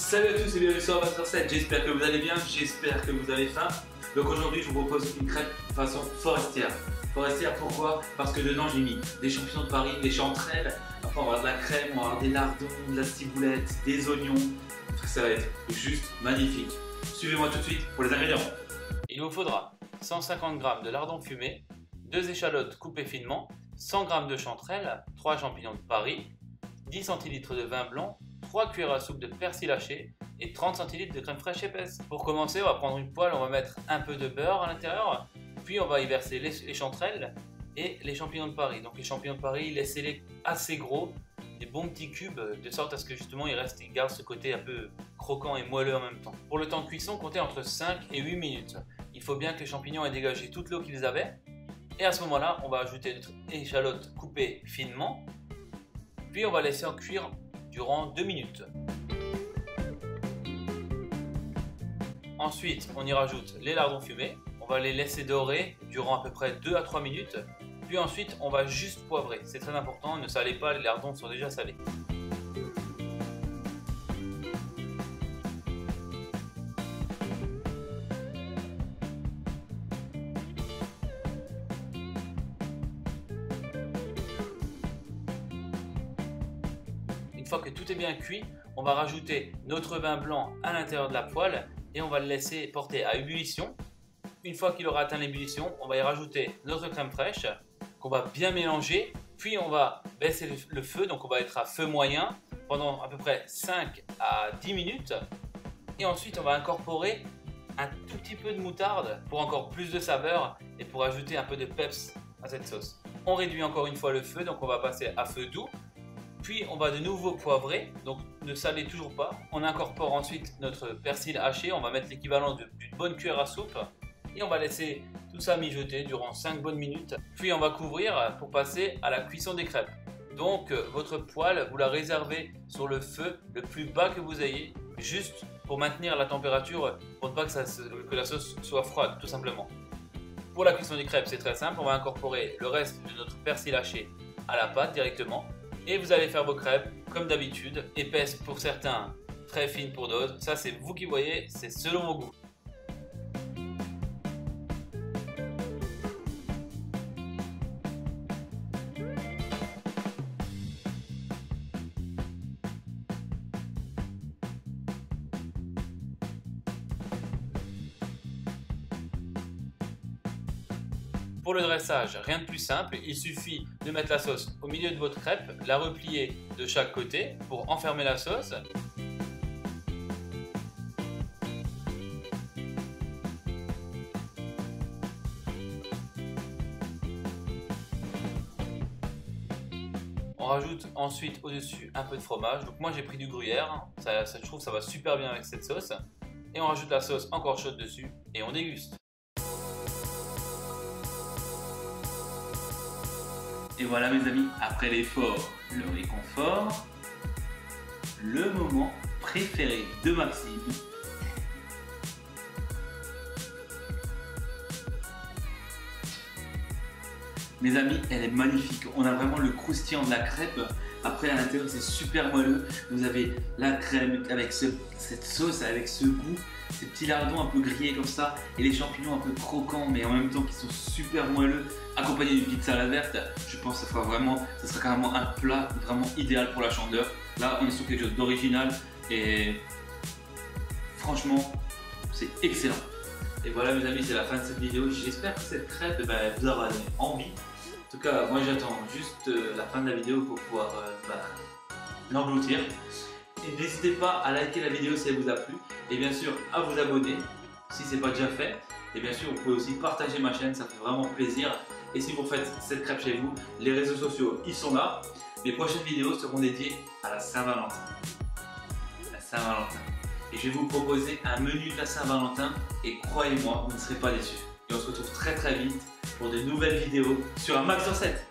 Salut à tous et bienvenue sur Max 7, j'espère que vous allez bien, j'espère que vous avez faim. Donc aujourd'hui je vous propose une crêpe façon forestière. Forestière pourquoi? Parce que dedans j'ai mis des champignons de Paris, des chanterelles, après on va avoir de la crème, on va avoir des lardons, de la ciboulette, des oignons. Ça va être juste magnifique. Suivez-moi tout de suite pour les ingrédients. Il vous faudra 150 g de lardons fumés, 2 échalotes coupées finement, 100 g de chanterelles, 3 champignons de Paris, 10 centilitres de vin blanc, 3 cuillères à soupe de persil haché et 30 centilitres de crème fraîche épaisse. Pour commencer, on va prendre une poêle, on va mettre un peu de beurre à l'intérieur, puis on va y verser les chanterelles et les champignons de Paris. Donc les champignons de Paris, laissez-les assez gros, des bons petits cubes, de sorte à ce que justement ils gardent ce côté un peu croquant et moelleux en même temps. Pour le temps de cuisson, comptez entre 5 et 8 minutes. Il faut bien que les champignons aient dégagé toute l'eau qu'ils avaient. Et à ce moment-là, on va ajouter notre échalote coupée finement, puis on va laisser en cuire durant 2 minutes. Ensuite, on y rajoute les lardons fumés. On va les laisser dorer durant à peu près 2 à 3 minutes. Puis ensuite, on va juste poivrer. C'est très important, ne salez pas, les lardons sont déjà salés. Une fois que tout est bien cuit, on va rajouter notre vin blanc à l'intérieur de la poêle et on va le laisser porter à ébullition. Une fois qu'il aura atteint l'ébullition, on va y rajouter notre crème fraîche qu'on va bien mélanger. Puis on va baisser le feu, donc on va être à feu moyen pendant à peu près 5 à 10 minutes. Et ensuite on va incorporer un tout petit peu de moutarde pour encore plus de saveur et pour ajouter un peu de peps à cette sauce. On réduit encore une fois le feu, donc on va passer à feu doux. Puis on va de nouveau poivrer, donc ne salez toujours pas. On incorpore ensuite notre persil haché, on va mettre l'équivalent d'une bonne cuillère à soupe. Et on va laisser tout ça mijoter durant 5 bonnes minutes. Puis on va couvrir pour passer à la cuisson des crêpes. Donc votre poêle, vous la réservez sur le feu le plus bas que vous ayez, juste pour maintenir la température, pour ne pas que la sauce soit froide, tout simplement. Pour la cuisson des crêpes, c'est très simple, on va incorporer le reste de notre persil haché à la pâte directement. Et vous allez faire vos crêpes comme d'habitude, épaisses pour certains, très fines pour d'autres. Ça c'est vous qui voyez, c'est selon vos goûts. Pour le dressage, rien de plus simple, il suffit de mettre la sauce au milieu de votre crêpe, la replier de chaque côté pour enfermer la sauce. On rajoute ensuite au-dessus un peu de fromage, donc moi j'ai pris du gruyère, je trouve que ça va super bien avec cette sauce. Et on rajoute la sauce encore chaude dessus et on déguste. Et voilà mes amis, après l'effort, le réconfort, le moment préféré de Maxime. Mes amis, elle est magnifique. On a vraiment le croustillant de la crêpe. Après à l'intérieur c'est super moelleux. Vous avez la crème avec cette sauce, avec ce goût, ces petits lardons un peu grillés comme ça et les champignons un peu croquants mais en même temps qui sont super moelleux, accompagnés d'une pizza à la verte. Je pense que ça sera carrément un plat vraiment idéal pour la chandeleur. Là on est sur quelque chose d'original et franchement c'est excellent. Et voilà mes amis, c'est la fin de cette vidéo. J'espère que cette crêpe vous aura donné envie. En tout cas, moi j'attends juste la fin de la vidéo pour pouvoir l'engloutir. Et n'hésitez pas à liker la vidéo si elle vous a plu. Et bien sûr, à vous abonner si ce n'est pas déjà fait. Et bien sûr, vous pouvez aussi partager ma chaîne, ça fait vraiment plaisir. Et si vous faites cette crêpe chez vous, les réseaux sociaux, ils sont là. Les prochaines vidéos seront dédiées à la Saint-Valentin. La Saint-Valentin. Et je vais vous proposer un menu de la Saint-Valentin. Et croyez-moi, vous ne serez pas déçus. Et on se retrouve très vite pour de nouvelles vidéos sur un Max sur 7.